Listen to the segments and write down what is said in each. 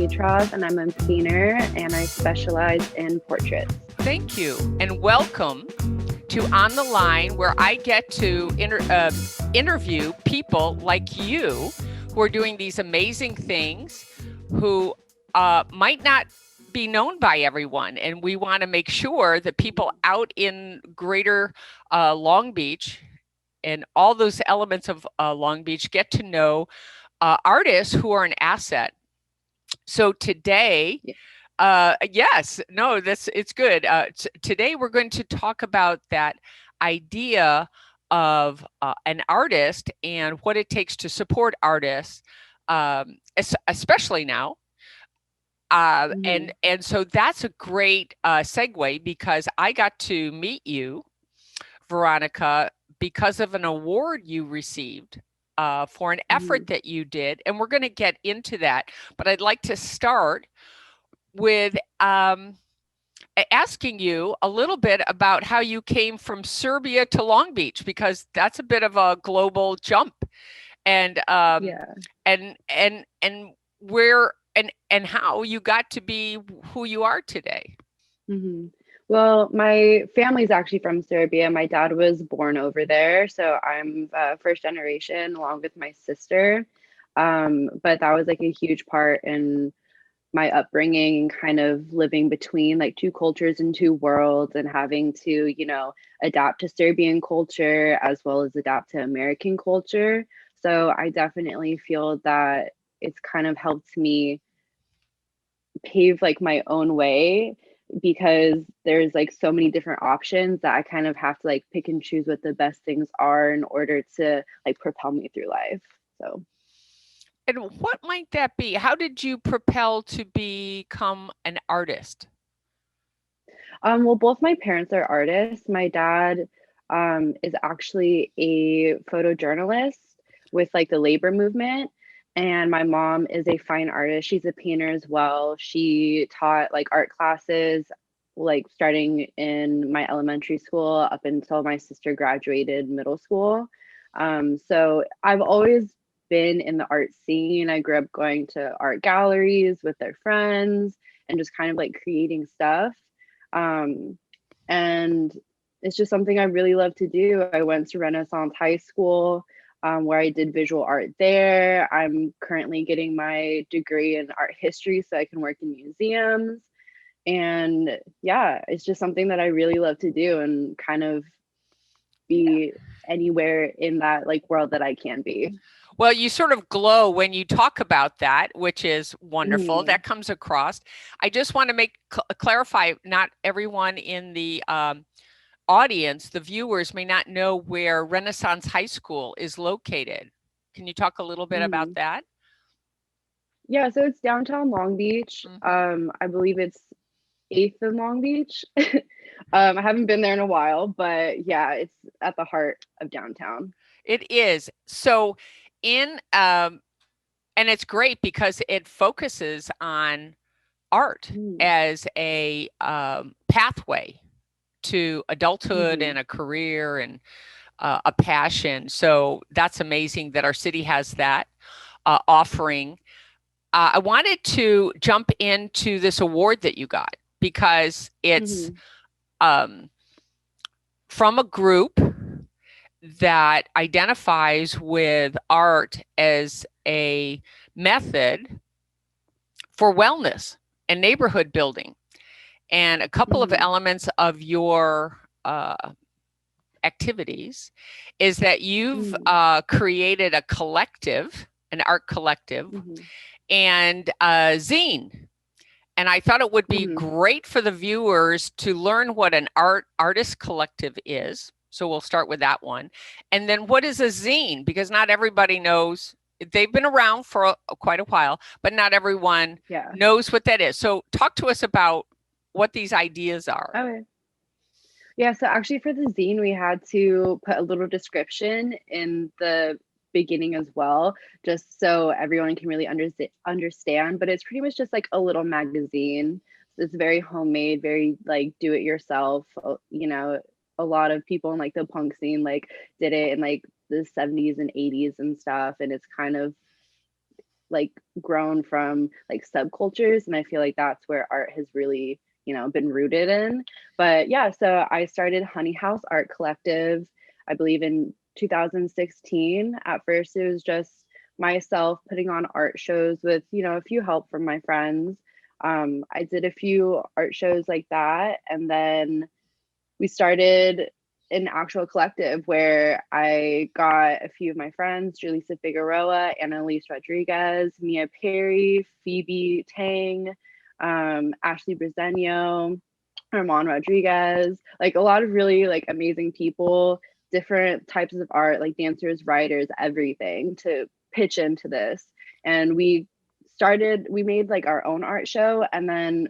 Dimitrov, and I'm a painter, and I specialize in portraits. Thank you, and welcome to On the Line, where I get to interview people like you who are doing these amazing things, who might not be known by everyone. And we want to make sure that people out in greater Long Beach and all those elements of Long Beach get to know artists who are an asset. So today, yes, no, it's good. Today we're going to talk about that idea of an artist and what it takes to support artists, especially now. And so that's a great segue, because I got to meet you, Veronica, because of an award you received for an effort that you did, and we're going to get into that. But I'd like to start with asking you a little bit about how you came from Serbia to Long Beach, because that's a bit of a global jump, and where and how you got to be who you are today. Well, my family's actually from Serbia. My dad was born over there, so I'm first generation along with my sister. But that was like a huge part in my upbringing, kind of living between like two cultures and two worlds, and having to, adapt to Serbian culture as well as adapt to American culture. So I definitely feel that it's kind of helped me pave like my own way, because there's like so many different options that I kind of have to like pick and choose what the best things are in order to like propel me through life. So. And what might that be? How did you propel to become an artist? Well, both my parents are artists. My dad is actually a photojournalist with like the labor movement. And my mom is a fine artist. She's a painter as well. She taught like art classes, like starting in my elementary school up until my sister graduated middle school. So I've always been in the art scene. I grew up going to art galleries with their friends and just kind of like creating stuff. And it's just something I really love to do. I went to Renaissance High School, where I did visual art there. I'm currently getting my degree in art history so I can work in museums. And yeah, it's just something that I really love to do, and kind of be anywhere in that like world that I can be. Well, you sort of glow when you talk about that, which is wonderful. That comes across. I just want to clarify, not everyone in the audience, the viewers, may not know where Renaissance High School is located. Can you talk a little bit about that? Yeah, so it's downtown Long Beach. I believe it's 8th and Long Beach. I haven't been there in a while, but yeah, it's at the heart of downtown. It is. So and it's great because it focuses on art as a pathway to adulthood and a career and a passion. So that's amazing that our city has that offering. I wanted to jump into this award that you got, because it's from a group that identifies with art as a method for wellness and neighborhood building. And a couple of elements of your activities is that you've created a collective, an art collective, and a zine. And I thought it would be great for the viewers to learn what an artist collective is. So we'll start with that one. And then what is a zine? Because not everybody knows. They've been around for quite a while, but not everyone knows what that is. So talk to us about what these ideas are. Okay. Yeah, so actually for the zine, we had to put a little description in the beginning as well, just so everyone can really understand. But it's pretty much just like a little magazine. It's very homemade, very like do it yourself. A lot of people in like the punk scene like did it in like the 70s and 80s and stuff, and it's kind of like grown from like subcultures, and I feel like that's where art has really, been rooted in. But yeah, so I started Honey House Art Collective, I believe in 2016. At first it was just myself putting on art shows with, a few help from my friends. I did a few art shows like that, and then we started an actual collective where I got a few of my friends, Julissa Figueroa, Annalise Rodriguez, Mia Perry, Phoebe Tang, Ashley Brizeno, Armand Rodriguez, like a lot of really like amazing people, different types of art, like dancers, writers, everything to pitch into this. And we made like our own art show, and then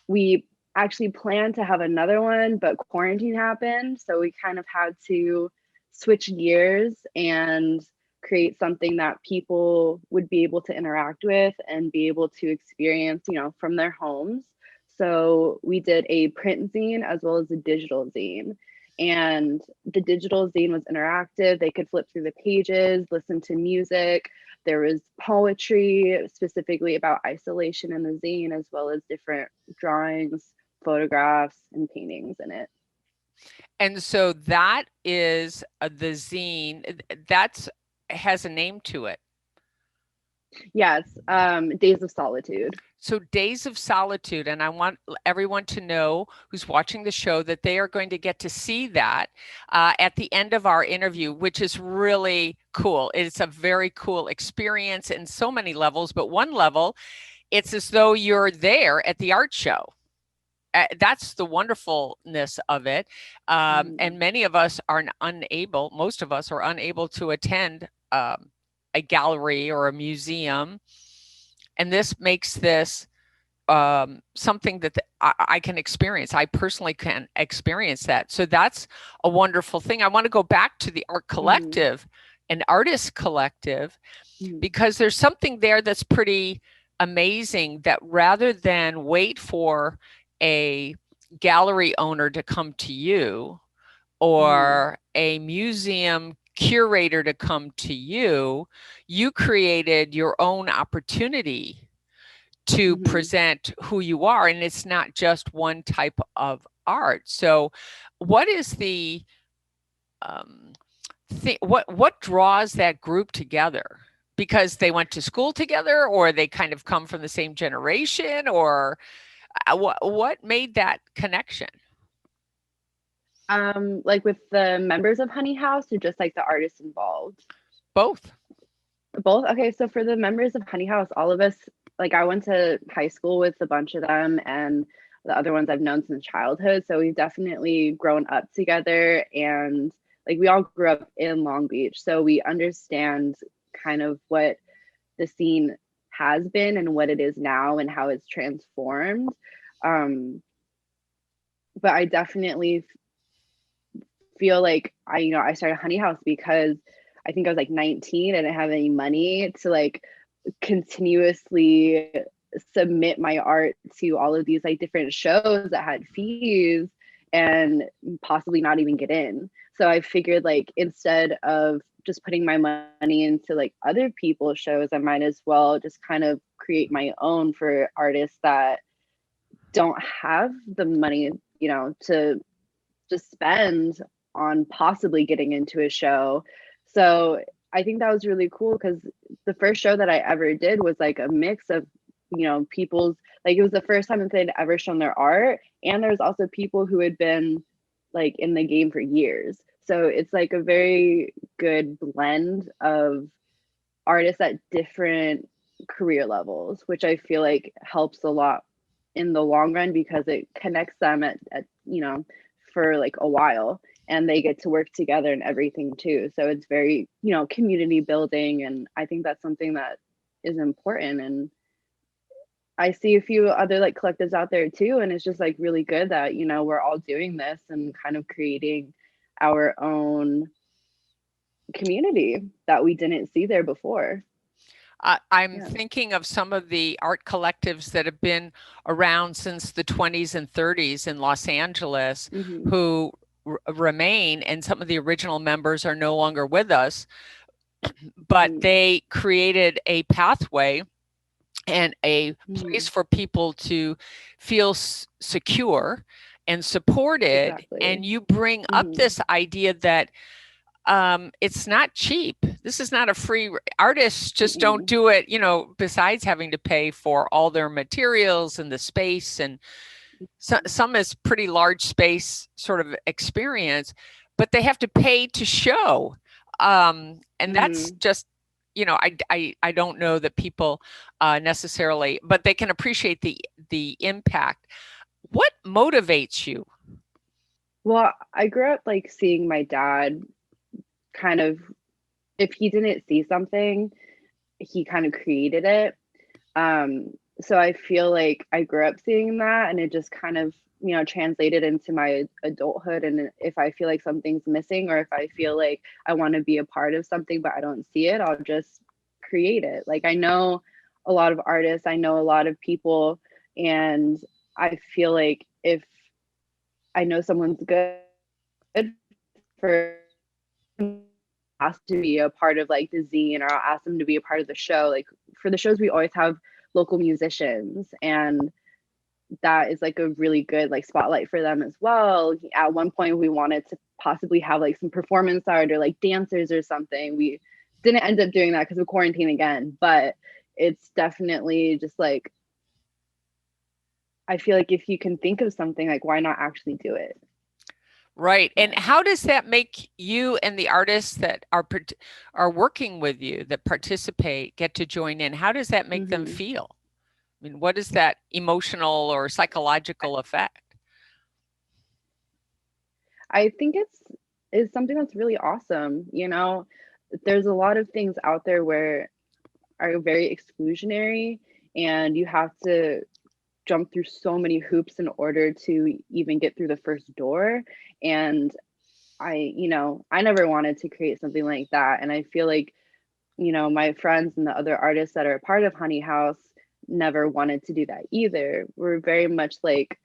we actually planned to have another one, but quarantine happened. So we kind of had to switch gears and create something that people would be able to interact with and be able to experience, from their homes. So we did a print zine as well as a digital zine. And the digital zine was interactive. They could flip through the pages, listen to music. There was poetry specifically about isolation in the zine, as well as different drawings, photographs, and paintings in it. And so that is the zine. That's has a name to it. Yes, Days of Solitude. So Days of Solitude, and I want everyone to know who's watching the show that they are going to get to see that at the end of our interview, which is really cool. It's a very cool experience in so many levels, but one level, it's as though you're there at the art show. That's the wonderfulness of it. And many of us are unable, most of us are unable to attend a gallery or a museum. And this makes this something that I can experience. I personally can experience that. So that's a wonderful thing. I want to go back to the art collective and artist collective, because there's something there that's pretty amazing, that rather than wait for a gallery owner to come to you or a museum curator to come to you, you created your own opportunity to present who you are. And it's not just one type of art. So what is the what draws that group together? Because they went to school together, or they kind of come from the same generation, or what made that connection? Like with the members of Honey House, or just like the artists involved? Both. Both. Okay, so for the members of Honey House, all of us, like I went to high school with a bunch of them, and the other ones I've known since childhood. So we've definitely grown up together, and like we all grew up in Long Beach. So we understand kind of what the scene has been and what it is now and how it's transformed. But I definitely feel like I started Honey House because I think I was like 19 and I didn't have any money to like continuously submit my art to all of these like different shows that had fees and possibly not even get in. So I figured like instead of just putting my money into like other people's shows, I might as well just kind of create my own for artists that don't have the money, to just spend on possibly getting into a show. So I think that was really cool, because the first show that I ever did was like a mix of, people's, like it was the first time that they'd ever shown their art. And there's also people who had been like in the game for years. So it's like a very good blend of artists at different career levels, which I feel like helps a lot in the long run, because it connects them at for like a while, and they get to work together and everything too. So it's very, community building. And I think that's something that is important. And I see a few other like collectives out there too. And it's just like really good that, we're all doing this and kind of creating our own community that we didn't see there before. I'm thinking of some of the art collectives that have been around since the 20s and 30s in Los Angeles, who remain, and some of the original members are no longer with us. but they created a pathway and a place for people to feel secure and supported. Exactly. And you bring up this idea that it's not cheap. This is not a free, artists just don't do it, you know, besides having to pay for all their materials and the space, and some is pretty large space sort of experience, but they have to pay to show. And that's just, you know, I don't know that people necessarily, but they can appreciate the impact. What motivates you? Well, I grew up like seeing my dad kind of, if he didn't see something, he kind of created it. So I feel like I grew up seeing that, and it just kind of, you know, translated into my adulthood. And if I feel like something's missing, or if I feel like I want to be a part of something but I don't see it, I'll just create it. Like, I know a lot of artists, I know a lot of people, and I feel like if I know someone's good, for asked to be a part of like the zine, or I'll ask them to be a part of the show. Like, for the shows, we always have local musicians, and that is like a really good like spotlight for them as well. At one point, we wanted to possibly have like some performance art or like dancers or something. We didn't end up doing that because of quarantine again, but it's definitely just like, I feel like if you can think of something, like, why not actually do it? Right. And how does that make you and the artists that are working with you, that participate, get to join in? How does that make them feel? I mean, what is that emotional or psychological effect? I think it's something that's really awesome. You know, there's a lot of things out there where are very exclusionary, and you have to jump through so many hoops in order to even get through the first door. And you know, I never wanted to create something like that. And I feel like, you know, my friends and the other artists that are a part of Honey House never wanted to do that either. We're very much like,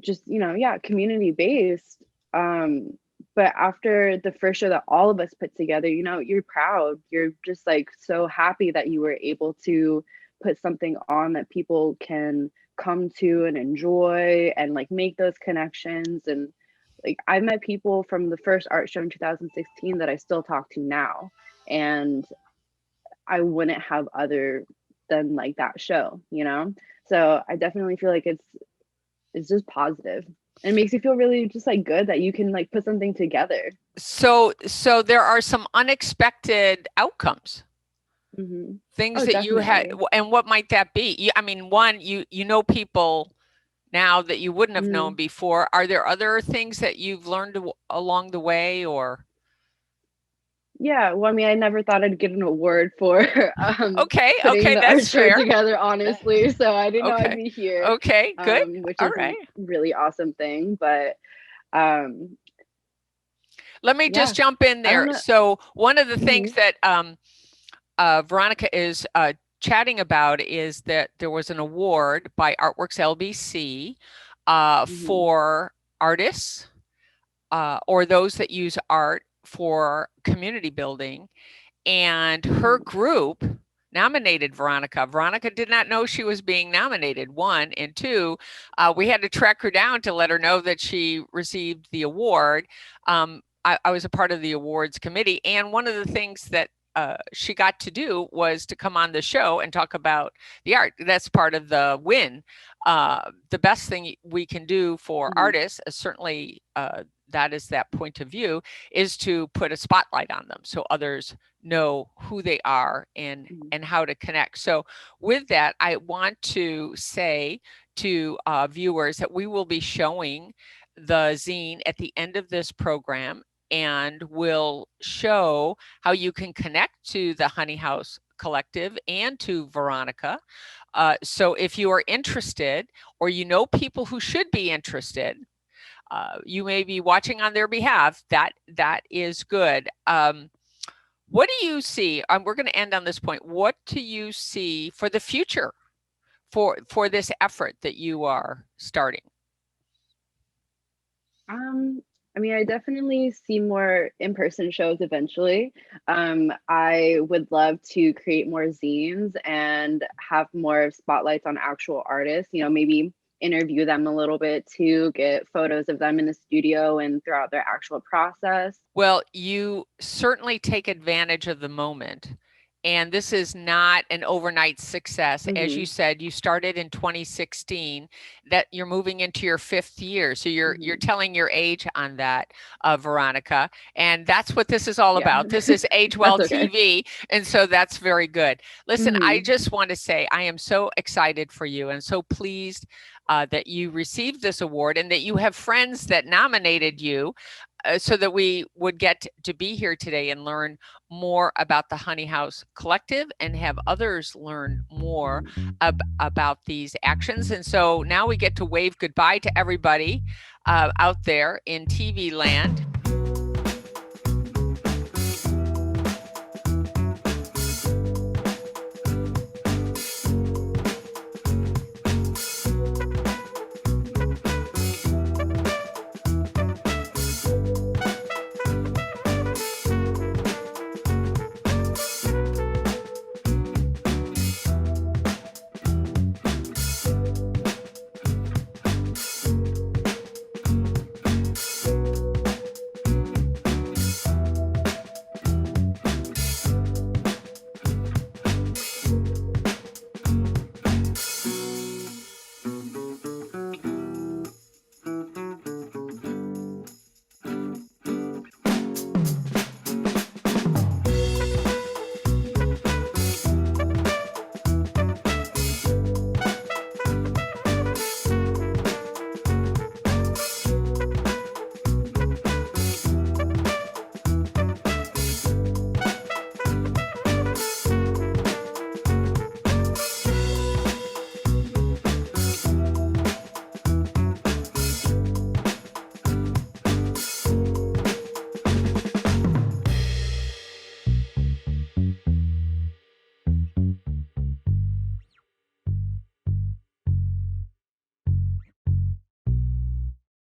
just, you know, yeah, community based. But after the first show that all of us put together, you know, you're proud. You're just like so happy that you were able to put something on that people can come to and enjoy, and like make those connections. And like, I met people from the first art show in 2016 that I still talk to now, and I wouldn't have other than like that show, you know? So I definitely feel like it's just positive. And it makes you feel really just like good that you can like put something together. So there are some unexpected outcomes. Things that you had, and what might that be? I mean, one, you know people now that you wouldn't have known before. Are there other things that you've learned along the way, or? Yeah, well, I mean, I never thought I'd get an award for okay, putting the art that's show fair. together, honestly. So I didn't know I'd be here. Okay, good. Which All is right. a really awesome thing. But let me just jump in there. So one of the things that Veronica is chatting about is that there was an award by Artworks LBC for artists or those that use art for community building. And her group nominated Veronica. Veronica did not know she was being nominated, one. And two, we had to track her down to let her know that she received the award. I was a part of the awards committee. And one of the things that she got to do was to come on the show and talk about the art. That's part of the win. The best thing we can do for artists, certainly that is that point of view, is to put a spotlight on them so others know who they are and how to connect. So with that, I want to say to viewers that we will be showing the zine at the end of this program, and we'll show how you can connect to the Honey House Collective and to Veronica. So if you are interested, or you know people who should be interested, you may be watching on their behalf. That is good. What do you see? We're going to end on this point. What do you see for the future for this effort that you are starting? I mean, I definitely see more in-person shows eventually. I would love to create more zines and have more spotlights on actual artists, maybe interview them a little bit to get photos of them in the studio and throughout their actual process. Well, you certainly take advantage of the moment. And this is not an overnight success. As you Hmm. said, you started in 2016, that you're moving into your fifth year. So you're Hmm. telling your age on that, Veronica. And that's what this is all Yeah, about. This is Age that's Well okay. TV. And so that's very good. Listen, I Hmm. just want to say I am so excited for you and so pleased that you received this award and that you have friends that nominated you so that we would get to be here today and learn more about the Honey House Collective and have others learn more about these actions. And so now we get to wave goodbye to everybody out there in TV land.